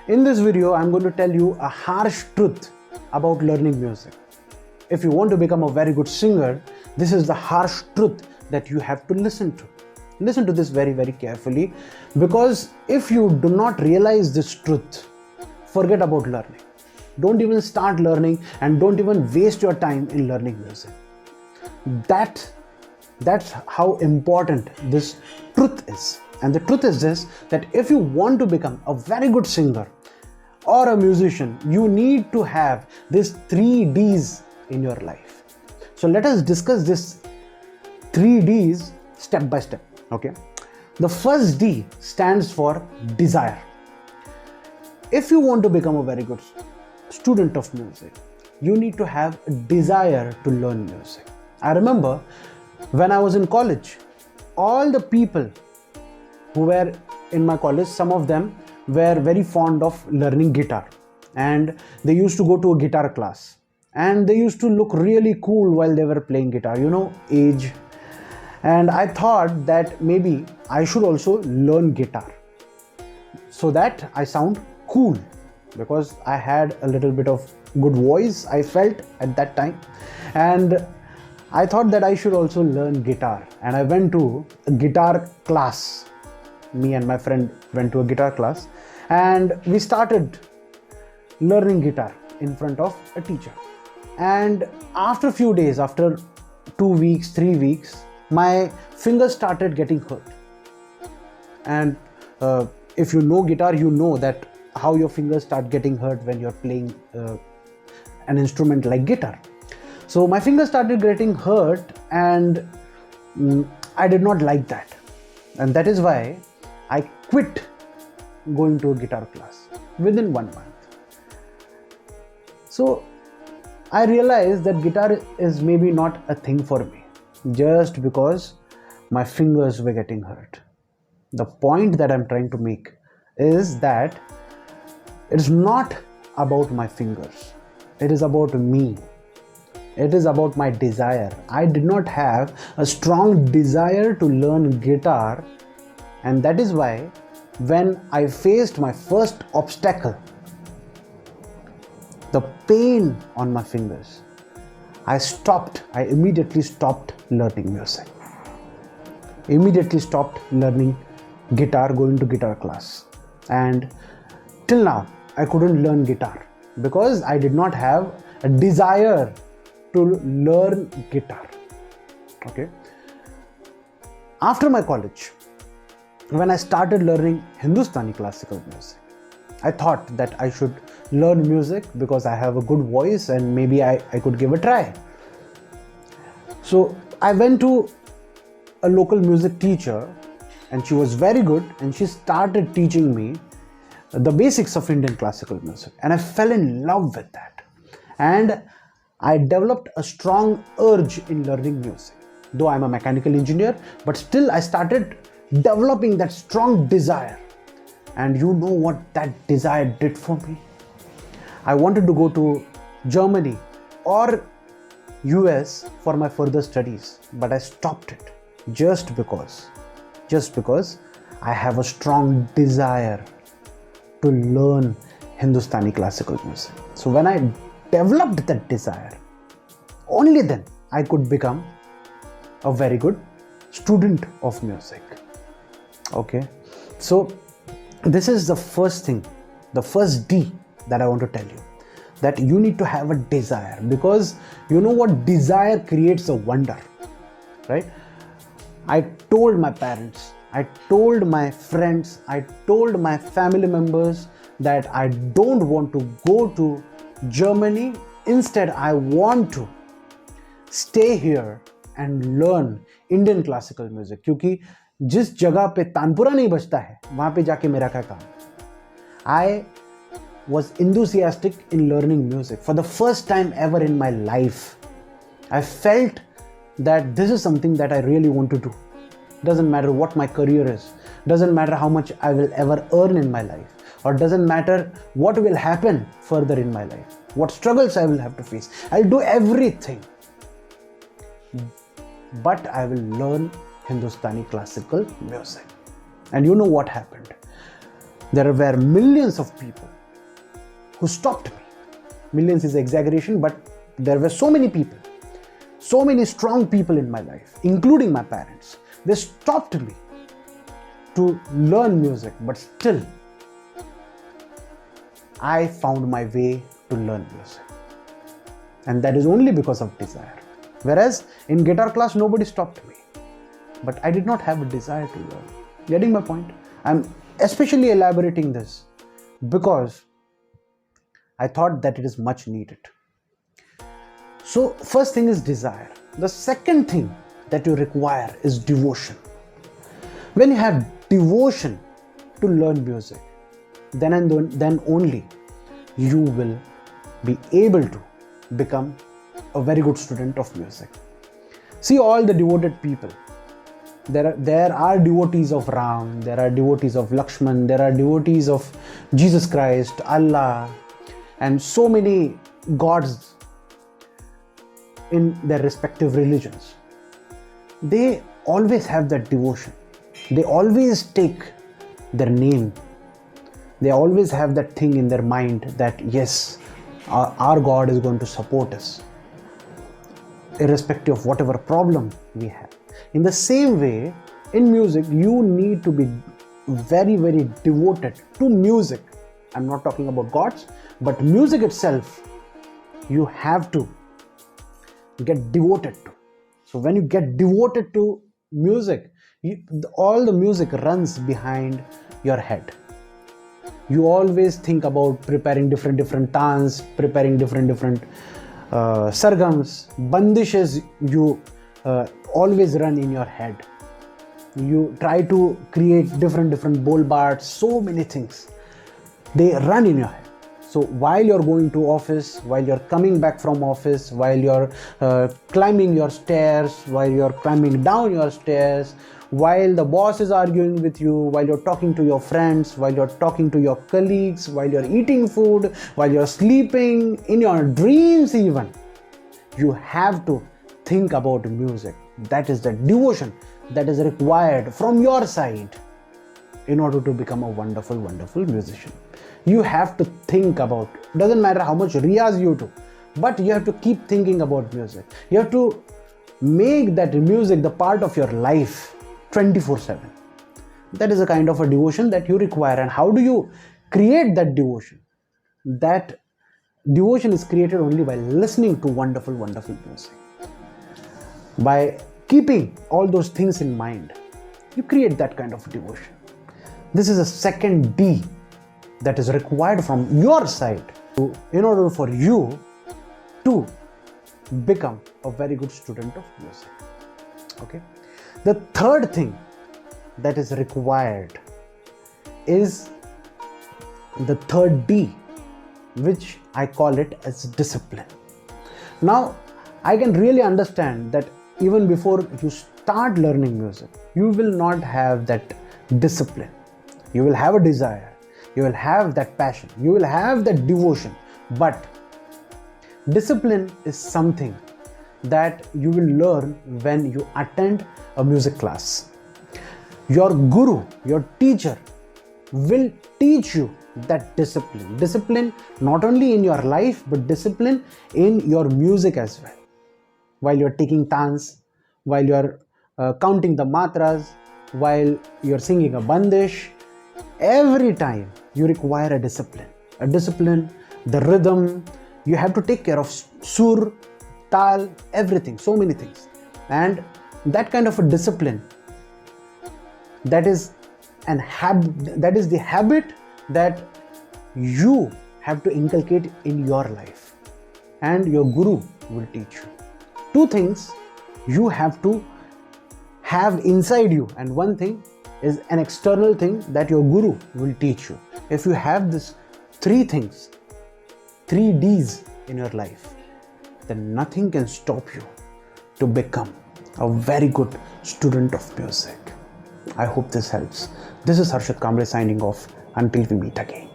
In this video, I'm going to tell you a harsh truth about learning music. If you want to become a very good singer, this is the harsh truth that you have to listen to. Listen to this very, very carefully, because if you do not realize this truth, forget about learning. Don't even start learning and don't even waste your time in learning music. That's how important this truth is. And the truth is this, that if you want to become a very good singer or a musician, you need to have these 3 Ds in your life. So let us discuss this 3 Ds step by step. Okay. The first D stands for desire. If you want to become a very good student of music, you need to have a desire to learn music. I remember when I was in college, all the people who were in my college, some of them were very fond of learning guitar, and they used to go to a guitar class, and they used to look really cool while they were playing guitar, age. And I thought that maybe I should also learn guitar so that I sound cool, because I had a little bit of good voice, I felt at that time, and I thought that I should also learn guitar. And I went to a guitar class. Me and my friend went to a guitar class, and we started learning guitar in front of a teacher. And after a few days, after 2 weeks, 3 weeks, my fingers started getting hurt. And if you know guitar, you know that how your fingers start getting hurt when you're playing an instrument like guitar. So my fingers started getting hurt, and I did not like that. And that is why I quit going to a guitar class within 1 month. So I realized that guitar is maybe not a thing for me, just because my fingers were getting hurt. The point that I'm trying to make is that it's not about my fingers. It is about me. It is about my desire. I did not have a strong desire to learn guitar, and that is why when I faced my first obstacle, the pain on my fingers, I immediately stopped learning music. Immediately stopped learning guitar, going to guitar class. And till now, I couldn't learn guitar because I did not have a desire to learn guitar. Okay. After my college, when I started learning Hindustani classical music, I thought that I should learn music because I have a good voice and maybe I could give a try. So I went to a local music teacher, and she was very good, and she started teaching me the basics of Indian classical music, and I fell in love with that. And I developed a strong urge in learning music. Though I'm a mechanical engineer, but still I started developing that strong desire. And you know what that desire did for me? I wanted to go to Germany or US for my further studies, but I stopped it just because I have a strong desire to learn Hindustani classical music. So when I developed that desire, only then I could become a very good student of music. Okay, so this is the first thing, the first D that I want to tell you, that you need to have a desire, because you know what, desire creates a wonder, right? I told my parents, I told my friends, I told my family members that I don't want to go to Germany. Instead, I want to stay here and learn Indian classical music, क्योंकि जिस जगह पे तानपुरा नहीं बजता है, वहां पे जाके मेरा क्या काम? I was enthusiastic in learning music for the first time ever in my life. I felt that this is something that I really want to do. Doesn't matter what my career is, doesn't matter how much I will ever earn in my life, or doesn't matter what will happen further in my life, what struggles I will have to face. I'll do everything, but I will learn Hindustani classical music. And you know what happened? There were millions of people who stopped me. Millions is exaggeration, but there were so many people, so many strong people in my life, including my parents. They stopped me to learn music, but still I found my way to learn music. And that is only because of desire. Whereas in guitar class, nobody stopped me. But I did not have a desire to learn. Getting my point? I'm especially elaborating this because I thought that it is much needed. So first thing is desire. The second thing that you require is devotion. When you have devotion to learn music, then only you will be able to become a very good student of music. See all the devoted people. There are devotees of Ram, there are devotees of Lakshman, there are devotees of Jesus Christ, Allah, and so many gods in their respective religions. They always have that devotion. They always take their name. They always have that thing in their mind that yes, our God is going to support us, irrespective of whatever problem we have. In the same way, in music, you need to be very, very devoted to music. I'm not talking about gods, but music itself, you have to get devoted to. So when you get devoted to music, all the music runs behind your head. You always think about preparing different tans, preparing different sargams, bandishes. You always run in your head. You try to create different bol bars, so many things. They run in your head. So while you're going to office, while you're coming back from office, while you're climbing your stairs, while you're climbing down your stairs, while the boss is arguing with you, while you're talking to your friends, while you're talking to your colleagues, while you're eating food, while you're sleeping, in your dreams even, you have to think about music. That is the devotion that is required from your side in order to become a wonderful musician. You have to think about, doesn't matter how much riyaz you do, but you have to keep thinking about music. You have to make that music the part of your life 24/7. That is a kind of a devotion that you require. And how do you create that devotion? That devotion is created only by listening to wonderful music. By keeping all those things in mind, you create that kind of devotion. This is a second D that is required from your side in order for you to become a very good student of music. Okay. The third thing that is required is the third D, which I call it as discipline. Now, I can really understand that even before you start learning music, you will not have that discipline. You will have a desire, you will have that passion, you will have that devotion, but discipline is something that you will learn when you attend a music class. Your guru, your teacher will teach you that discipline. Discipline not only in your life, but discipline in your music as well. While you're taking tans, while you're counting the matras, while you're singing a bandish, every time you require a discipline. A discipline, the rhythm, you have to take care of sur, tal, everything, so many things. And that kind of a discipline, that is the habit that you have to inculcate in your life, and your guru will teach you. Two things you have to have inside you, and one thing is an external thing that your guru will teach you. If you have this three things, 3 Ds in your life, then nothing can stop you to become a very good student of music. I hope this helps. This is Harshad Kamble signing off until we meet again.